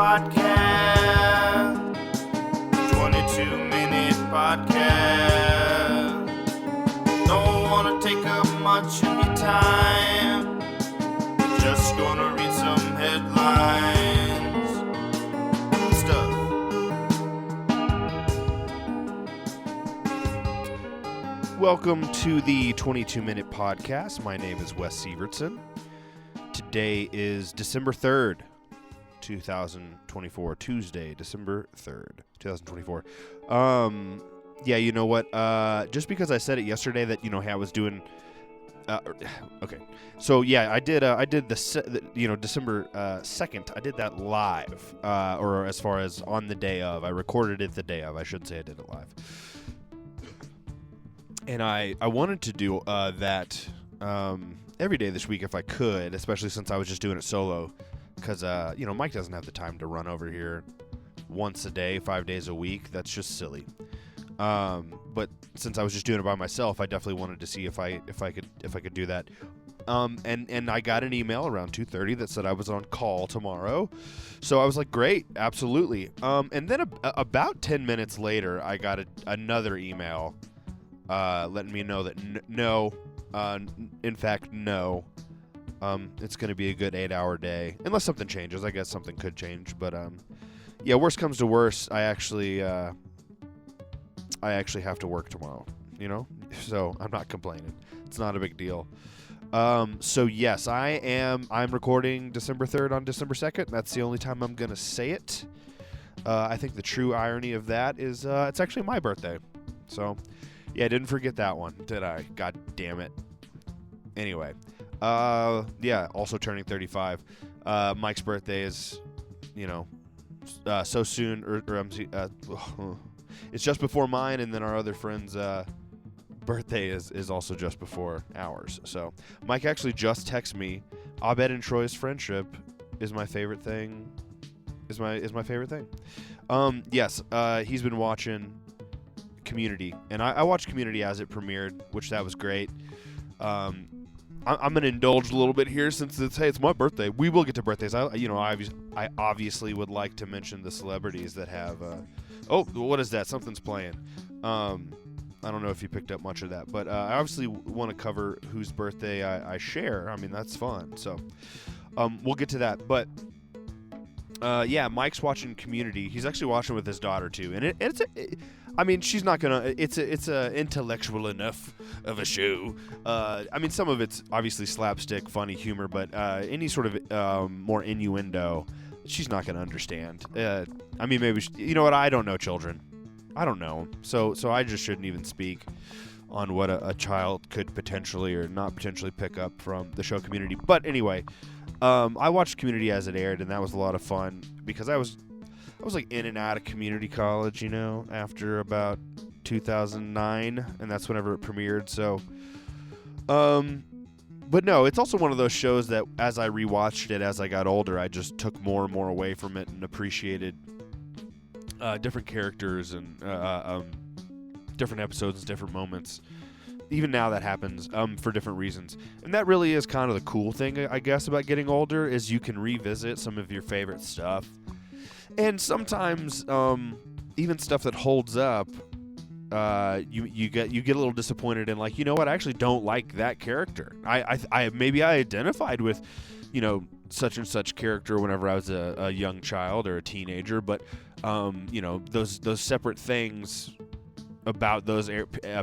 Podcast. 22-minute podcast. Don't want to take up much of your time. Just gonna read some headlines and stuff. Welcome to the 22-minute podcast. My name is Wes Sievertson. Today is December 3rd, 2024. Tuesday, December 3rd, 2024. Yeah, you know what? Just because I said it yesterday that, hey, I was doing... okay. So, yeah, I did December 2nd. I did that live, or as far as on the day of. I recorded it the day of. I shouldn't say I did it live. And I wanted to do that every day this week if I could, especially since I was just doing it solo. Because, Mike doesn't have the time to run over here once a day, 5 days a week. That's just silly. But since I was just doing it by myself, I definitely wanted to see if I could do that. And I got an email around 2:30 that said I was on call tomorrow. So I was like, great, absolutely. And then about 10 minutes later, I got another email letting me know that no, in fact, no. It's going to be a good 8-hour day. Unless something changes. I guess something could change. But, yeah, worst comes to worst, I actually have to work tomorrow, So I'm not complaining. It's not a big deal. So, yes, I'm recording December 3rd on December 2nd. That's the only time I'm going to say it. I think the true irony of that is it's actually my birthday. So, yeah, I didn't forget that one, did I? God damn it. Anyway. Yeah, also turning 35. Mike's birthday is, so soon, it's just before mine, and then our other friend's birthday is also just before ours. So Mike actually just texted me, Abed and Troy's friendship is my favorite thing. Is my favorite thing. Yes, he's been watching Community, and I watched Community as it premiered, which that was great. I'm going to indulge a little bit here since it's my birthday. We will get to birthdays. I obviously would like to mention the celebrities that have... oh, what is that? Something's playing. I don't know if you picked up much of that, but I obviously want to cover whose birthday I share. I mean, that's fun. So we'll get to that. But yeah, Mike's watching Community. He's actually watching with his daughter too, and she's not gonna. It's a intellectual enough of a show. Some of it's obviously slapstick, funny humor, but any sort of more innuendo, she's not gonna understand. Maybe you know what? I don't know children. I don't know. So I just shouldn't even speak on what a child could potentially or not potentially pick up from the show Community. But anyway, I watched Community as it aired, and that was a lot of fun because I was like in and out of community college, after about 2009, and that's whenever it premiered. So, but no, it's also one of those shows that as I rewatched it as I got older, I just took more and more away from it and appreciated different characters and different episodes, different moments. Even now that happens for different reasons. And that really is kind of the cool thing, I guess, about getting older is you can revisit some of your favorite stuff. And sometimes, even stuff that holds up, you get a little disappointed in, like, you know what, I actually don't like that character. Maybe I identified with, such and such character whenever I was a young child or a teenager, but those separate things about those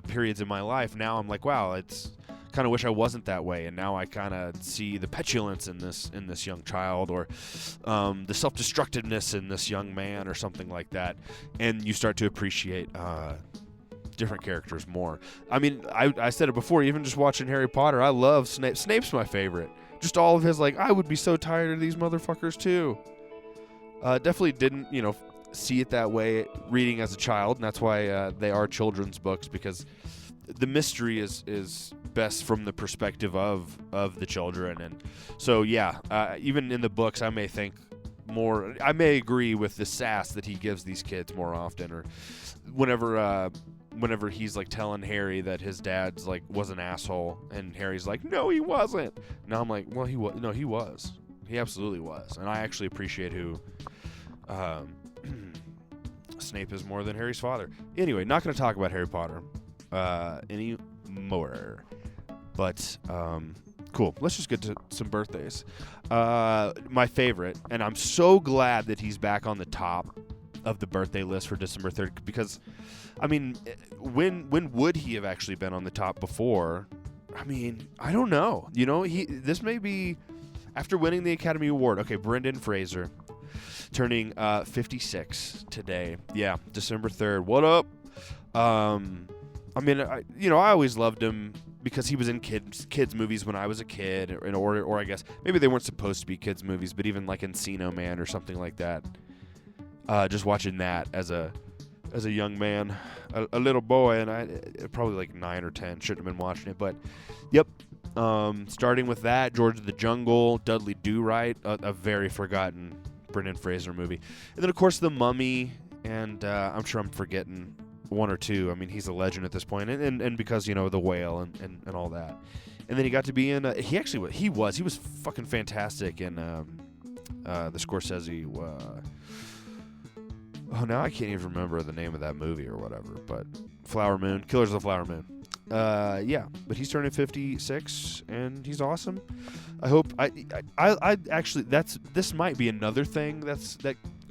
periods in my life. Now I'm like, wow, it's kind of wish I wasn't that way, and now I kind of see the petulance in this young child, or the self-destructiveness in this young man, or something like that, and you start to appreciate different characters more. I said it before, even just watching Harry Potter, I love Snape. Snape's my favorite. Just all of his, like, I would be so tired of these motherfuckers too. Definitely didn't, see it that way reading as a child, and that's why they are children's books, because the mystery is best from the perspective of the children. And so, yeah, even in the books, I may think more, I may agree with the sass that he gives these kids more often, or whenever he's like telling Harry that his dad's like was an asshole, and Harry's like, no, he wasn't. Now I'm like, well, he was. No, he was. He absolutely was. And I actually appreciate who Snape is more than Harry's father. Anyway, not going to talk about Harry Potter anymore. But cool. Let's just get to some birthdays. My favorite, and I'm so glad that he's back on the top of the birthday list for December 3rd, because, I mean, when would he have actually been on the top before? I mean, I don't know. You know, this may be after winning the Academy Award. Okay, Brendan Fraser turning 56 today. Yeah, December 3rd. What up? I mean, I always loved him because he was in kids movies when I was a kid, or I guess maybe they weren't supposed to be kids movies, but even like Encino Man or something like that. Just watching that as a young man, a little boy, and I probably like 9 or 10, shouldn't have been watching it, but yep. Starting with that, George of the Jungle, Dudley Do-Right, a very forgotten Brendan Fraser movie, and then of course The Mummy, and I'm sure I'm forgetting one or two. I mean, he's a legend at this point, and because The Whale and all that, and then he got to be in. He was fucking fantastic in the Scorsese. Now I can't even remember the name of that movie or whatever, but Flower Moon, Killers of the Flower Moon. Yeah, but he's turning 56 and he's awesome. I hope I actually this might be another thing that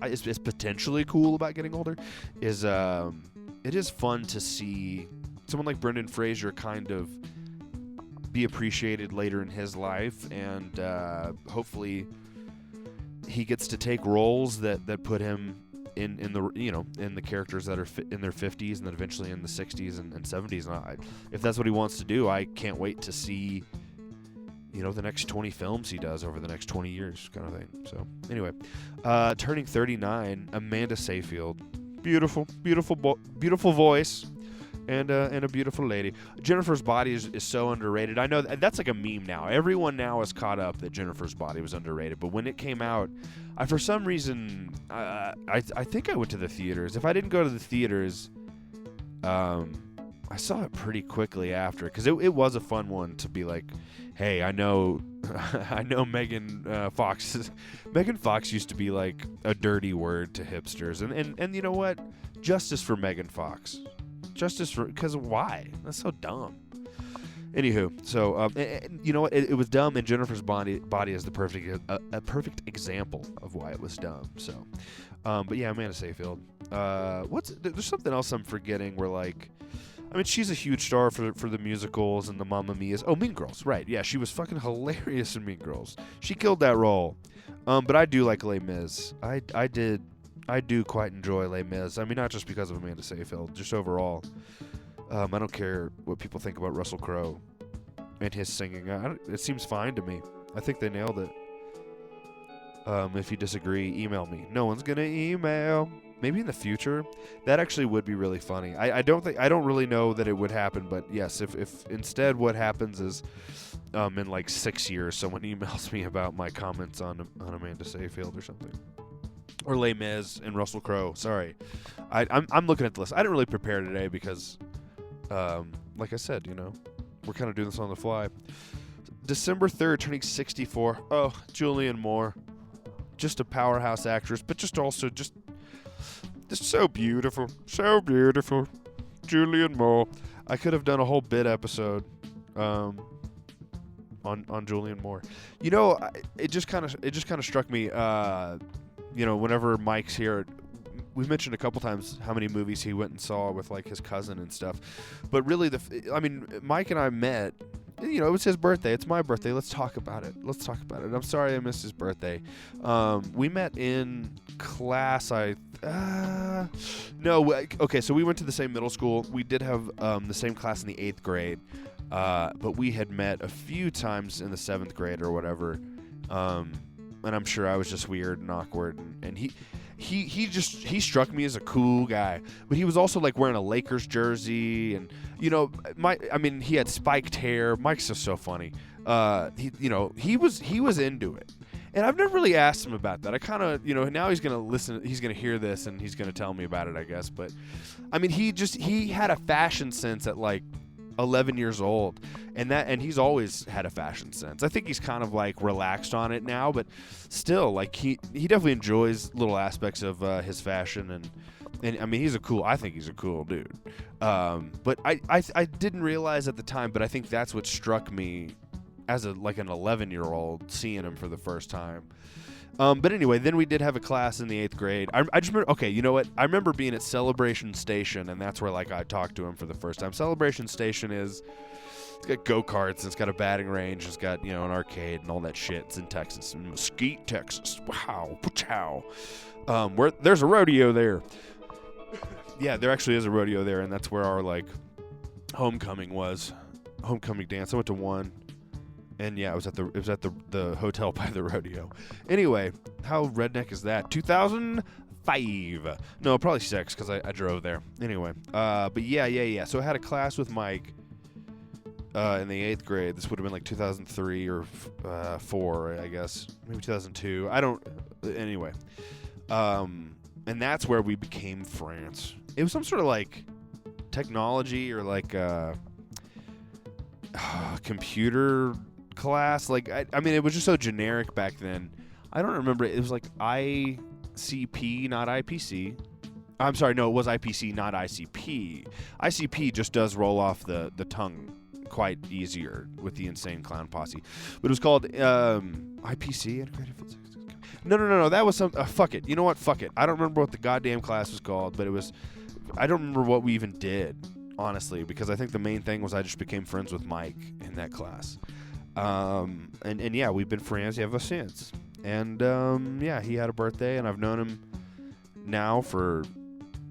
is potentially cool about getting older is it is fun to see someone like Brendan Fraser kind of be appreciated later in his life, and hopefully he gets to take roles that put him in the characters that are in their 50s and then eventually in the 60s and 70s. And if that's what he wants to do, I can't wait to see the next 20 films he does over the next 20 years, kind of thing. So anyway, turning 39, Amanda Seyfried, beautiful voice. And a beautiful lady. Jennifer's Body is so underrated. I know that's like a meme now. Everyone now is caught up that Jennifer's Body was underrated. But when it came out, for some reason, I think I went to the theaters. If I didn't go to the theaters, I saw it pretty quickly after, because it was a fun one to be like, hey, I know Megan Fox. Megan Fox used to be like a dirty word to hipsters, and you know what? Justice for Megan Fox. Because why? That's so dumb. Anywho, so you know what? It was dumb, and Jennifer's Body is the perfect example of why it was dumb. So, but yeah, Amanda Seyfried. There's something else I'm forgetting. Where like, I mean, she's a huge star for the musicals and the Mamma Mia's. Oh, Mean Girls, right? Yeah, she was fucking hilarious in Mean Girls. She killed that role. But I do like Les Mis. I do quite enjoy Les Mis. I mean, not just because of Amanda Seyfried, just overall. I don't care what people think about Russell Crowe and his singing. It seems fine to me. I think they nailed it. If you disagree, email me. No one's gonna email. Maybe in the future, that actually would be really funny. I don't really know that it would happen, but yes, if instead what happens is, in like 6 years, someone emails me about my comments on Amanda Seyfried or something. Or Les Mis and Russell Crowe. Sorry. I'm looking at the list. I didn't really prepare today because, like I said, we're kind of doing this on the fly. December 3rd, turning 64. Oh, Julianne Moore. Just a powerhouse actress, but just so beautiful. So beautiful. Julianne Moore. I could have done a whole bit episode on Julianne Moore. It just kind of struck me whenever Mike's here, we've mentioned a couple times how many movies he went and saw with like his cousin and stuff. But really, Mike and I met. It was his birthday. It's my birthday. Let's talk about it. I'm sorry I missed his birthday. We met in class. Okay, so we went to the same middle school. We did have the same class in the 8th grade, but we had met a few times in the 7th grade or whatever. And I'm sure I was just weird and awkward, and he struck me as a cool guy, but he was also like wearing a Lakers jersey, and he had spiked hair. Mike's just so funny. He was into it, and I've never really asked him about that. I kind of now he's gonna listen, he's gonna hear this, and he's gonna tell me about it, I guess. But I mean, he had a fashion sense at like 11 years old, and he's always had a fashion sense. I think he's kind of like relaxed on it now, but still, like he definitely enjoys little aspects of his fashion, and I mean I think he's a cool dude. But I didn't realize at the time, but I think that's what struck me as an 11-year-old seeing him for the first time. But anyway, then we did have a class in the 8th grade. I just remember, okay, you know what? I remember being at Celebration Station, and that's where, like, I talked to him for the first time. Celebration Station it's got go-karts, and it's got a batting range, it's got, an arcade and all that shit. It's in Texas, in Mesquite, Texas. Wow, chow. There's a rodeo there. Yeah, there actually is a rodeo there, and that's where our, like, homecoming dance. I went to one. And yeah, it was at the hotel by the rodeo. Anyway, how redneck is that? 2005. No, probably 6 because I drove there. Anyway, but yeah. So I had a class with Mike in the 8th grade. This would have been like 2003 or 4, I guess. Maybe 2002. Anyway. And that's where we became friends. It was some sort of like technology or like computer class. Like I mean, it was just so generic back then. I don't remember. It was like ICP, not IPC. I'm sorry, no, it was IPC, not ICP. ICP just does roll off the tongue quite easier with the Insane Clown Posse. But it was called IPC. No. That was some. Fuck it. You know what? Fuck it. I don't remember what the goddamn class was called, but it was. I don't remember what we even did, honestly, because I think the main thing was I just became friends with Mike in that class. And yeah, we've been friends ever since. And yeah, he had a birthday, and I've known him now for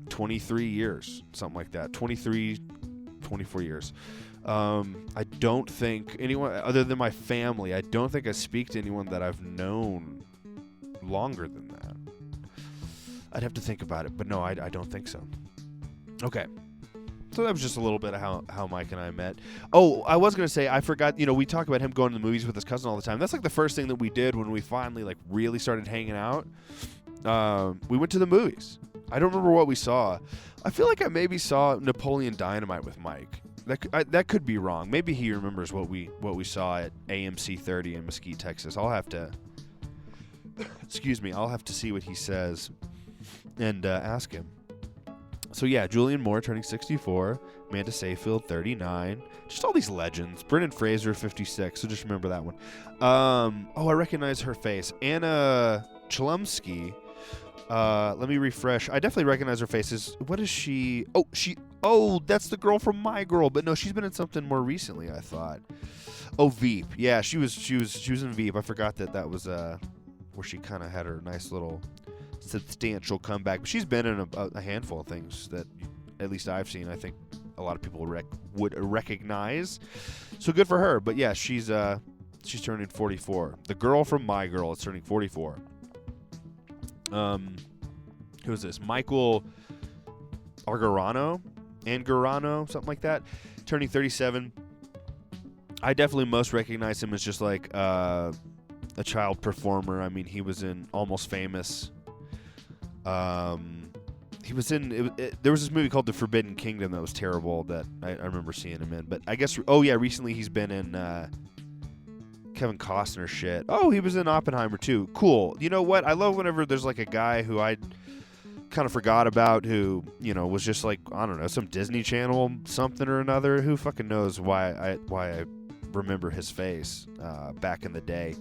23 years, something like that. 24 years. I don't think anyone other than my family, I don't think I speak to anyone that I've known longer than that. I'd have to think about it, but no, I don't think so. Okay. So that was just a little bit of how Mike and I met. Oh, I was going to say, I forgot, we talk about him going to the movies with his cousin all the time. That's like the first thing that we did when we finally like really started hanging out. We went to the movies. I don't remember what we saw. I feel like I maybe saw Napoleon Dynamite with Mike. That could be wrong. Maybe he remembers what we saw at AMC 30 in Mesquite, Texas. I'll have to I'll have to see what he says and ask him. So yeah, Julian Moore turning 64, Amanda Seyfried 39, just all these legends. Brendan Fraser 56, so just remember that one. I recognize her face. Anna Chlumsky. Let me refresh. I definitely recognize her face. What is she? Oh, that's the girl from My Girl. But no, she's been in something more recently, I thought. Oh, Veep. Yeah, she was in Veep. I forgot that was where she kind of had her nice little substantial comeback. But she's been in a handful of things that at least I've seen. I think a lot of people would recognize. So good for her. But yeah, she's turning 44. The girl from My Girl is turning 44. Who is this? Michael Angarano, something like that, turning 37. I definitely most recognize him as just like a child performer. I mean, he was in Almost Famous. He was in. There was this movie called The Forbidden Kingdom that was terrible that I remember seeing him in. But I guess. Oh yeah, recently he's been in Kevin Costner shit. Oh, he was in Oppenheimer too. Cool. You know what? I love whenever there's like a guy who I kind of forgot about who, was just like, I don't know, some Disney Channel something or another. Who fucking knows why I remember his face back in the day.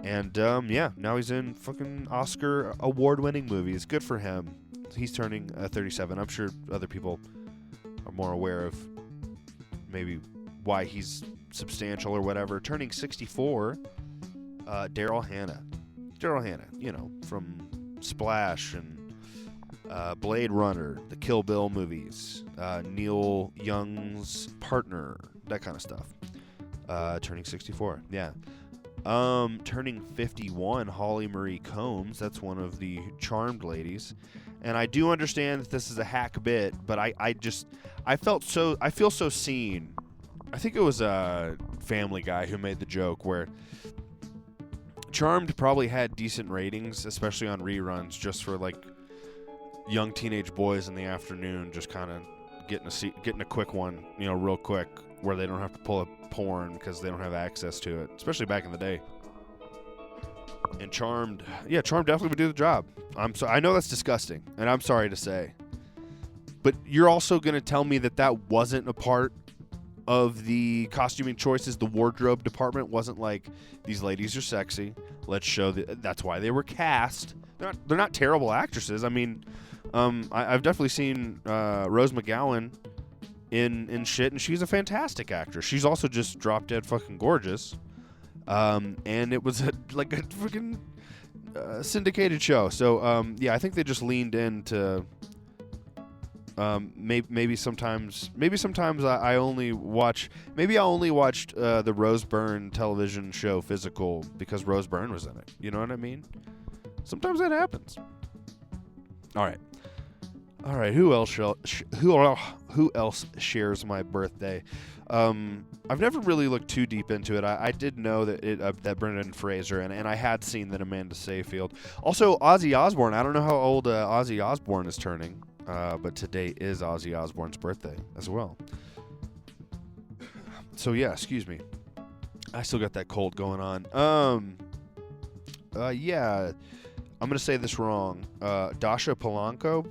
And yeah, now he's in fucking Oscar award-winning movies. Good for him. He's turning 37. I'm sure other people are more aware of maybe why he's substantial or whatever. Turning 64, Daryl Hannah. From Splash and Blade Runner, the Kill Bill movies, Neil Young's partner, that kind of stuff. Turning 64, yeah. Turning 51, Holly Marie Combs. That's one of the Charmed ladies. And I do understand that this is a hack bit, but I feel so seen. I think it was a Family Guy who made the joke where Charmed probably had decent ratings, especially on reruns, just for like young teenage boys in the afternoon just kind of getting a quick one, real quick, where they don't have to pull up porn because they don't have access to it, especially back in the day. And Charmed definitely would do the job. I know that's disgusting, and I'm sorry to say, but you're also gonna tell me that wasn't a part of the costuming choices. The wardrobe department wasn't like, these ladies are sexy, let's show that's why they were cast. They're not terrible actresses. I mean, I've definitely seen Rose McGowan in shit, and she's a fantastic actress. She's also just drop dead fucking gorgeous. And it was like a freaking syndicated show. So I think they just leaned into. Maybe sometimes I only watched the Rose Byrne television show Physical because Rose Byrne was in it. You know what I mean? Sometimes that happens. All right. Who else shares my birthday? I've never really looked too deep into it. I did know that Brendan Fraser, and I had seen that Amanda Seyfried. Also, Ozzy Osbourne. I don't know how old Ozzy Osbourne is turning, but today is Ozzy Osbourne's birthday as well. So yeah, excuse me. I still got that cold going on. I'm gonna say this wrong. Dasha Polanco.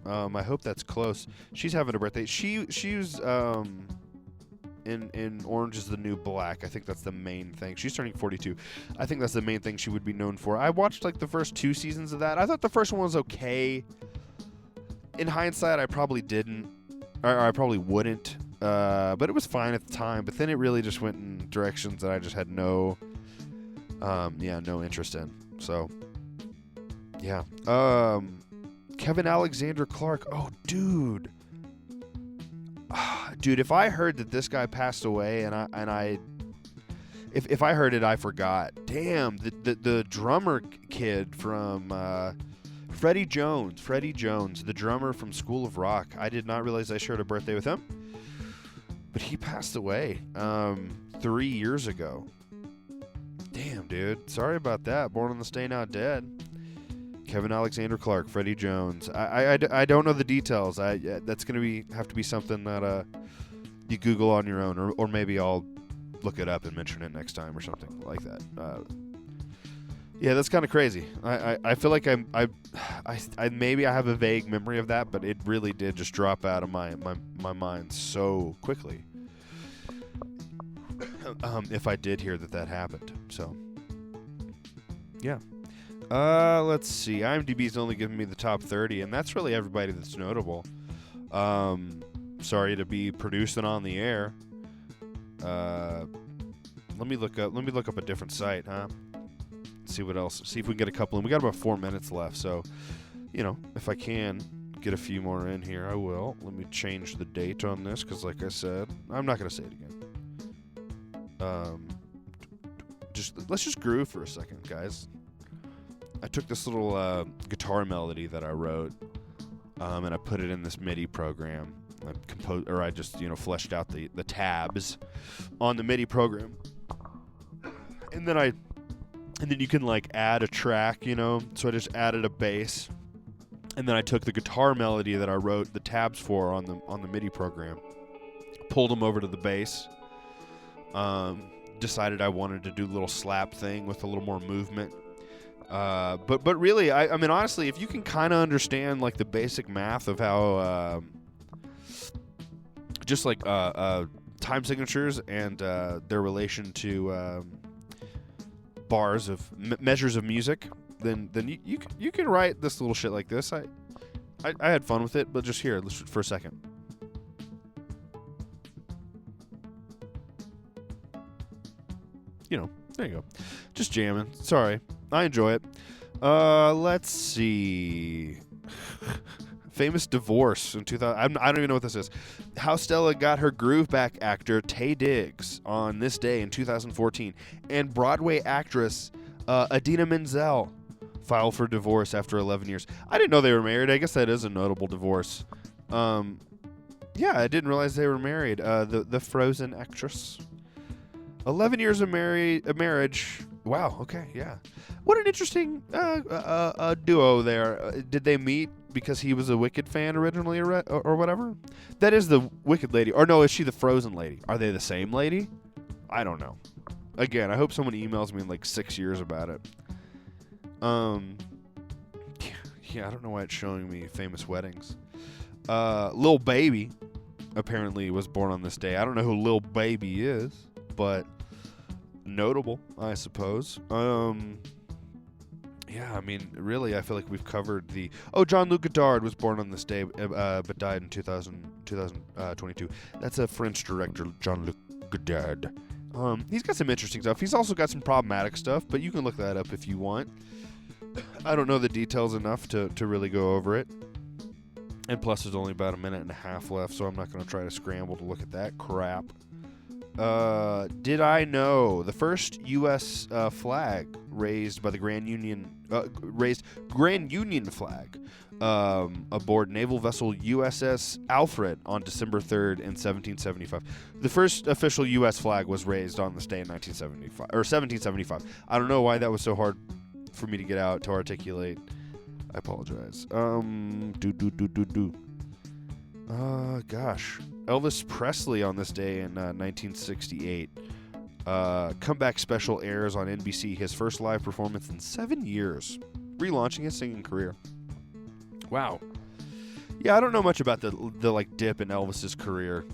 I hope that's close. She's having a birthday. She's in Orange is the New Black. I think that's the main thing. She's turning 42. I think that's the main thing she would be known for. I watched like the first 2 seasons of that. I thought the first one was okay. In hindsight, I probably didn't, or I probably wouldn't. But it was fine at the time. But then it really just went in directions that I just had no interest in. So, yeah. Kevin Alexander Clark. Oh, dude. Dude, if I heard that this guy passed away, if I heard it, I forgot. Damn, the drummer kid from Freddie Jones, the drummer from School of Rock. I did not realize I shared a birthday with him, but he passed away 3 years ago. Damn, dude. Sorry about that. Born on the Stay Not Dead. Kevin Alexander Clark, Freddie Jones. I don't know the details. That's going to have to be something that you Google on your own, or maybe I'll look it up and mention it next time or something like that. Yeah, that's kind of crazy. I feel like I maybe I have a vague memory of that, but it really did just drop out of my mind so quickly. If I did hear that happened. So, yeah. Let's see. IMDb's only giving me the top 30, and that's really everybody that's notable. Sorry to be producing on the air. Let me look up a different site, huh? See what else. See if we can get a couple in. We got about 4 minutes left, so if I can get a few more in here, I will. Let me change the date on this because, like I said, I'm not gonna say it again. Let's just groove for a second, guys. I took this little guitar melody that I wrote, and I put it in this MIDI program. I just fleshed out the tabs on the MIDI program, and then you can like add a track, So I just added a bass, and then I took the guitar melody that I wrote the tabs for on the MIDI program, pulled them over to the bass. Decided I wanted to do a little slap thing with a little more movement. But really, I mean, honestly, if you can kind of understand like the basic math of how just like time signatures and their relation to bars of measures of music, then you can write this little shit like this. I had fun with it, but just here for a second. There you go. Just jamming. Sorry. I enjoy it. Let's see. Famous divorce in 2000. I don't even know what this is. How Stella got her groove back actor Taye Diggs on this day in 2014. And Broadway actress Idina Menzel filed for divorce after 11 years. I didn't know they were married. I guess that is a notable divorce. Yeah, I didn't realize they were married. The Frozen actress. 11 years of marriage. Wow. Okay. Yeah. What an interesting duo there. Did they meet because he was a Wicked fan originally, or whatever? That is the Wicked lady, or no? Is she the Frozen lady? Are they the same lady? I don't know. Again, I hope someone emails me in like 6 years about it. Yeah, I don't know why it's showing me famous weddings. Lil Baby apparently was born on this day. I don't know who Lil Baby is, but notable, I suppose. Yeah, I mean, really, I feel like we've covered the... Oh, Jean-Luc Godard was born on this day, but died in 2022. That's a French director, Jean-Luc Godard. He's got some interesting stuff. He's also got some problematic stuff, but you can look that up if you want. I don't know the details enough to really go over it. And plus, there's only about a minute and a half left, so I'm not going to try to scramble to look at that crap. Did I know the first U.S. Flag raised by the Grand Union flag aboard naval vessel USS Alfred on December 3rd in 1775. The first official U.S. flag was raised on this day in 1775. I don't know why that was so hard for me to get out to articulate. I apologize. Gosh. Elvis Presley on this day in 1968. Comeback special airs on NBC, his first live performance in 7 years, relaunching his singing career. Wow. Yeah, I don't know much about the like dip in Elvis's career,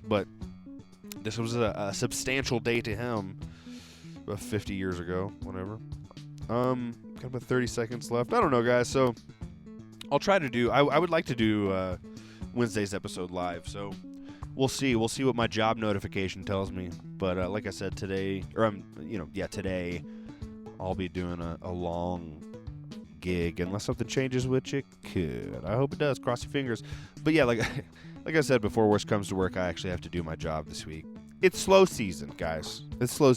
but this was a substantial day to him. About 50 years ago, whatever. Got about 30 seconds left. I don't know, guys. So I'll try to do. I would like to do Wednesday's episode live. So we'll see. We'll see what my job notification tells me. But like I said, today, today I'll be doing a long gig unless something changes, which it could. I hope it does. Cross your fingers. But yeah, like I said before, worst comes to work, I actually have to do my job this week. It's slow season, guys. It's slow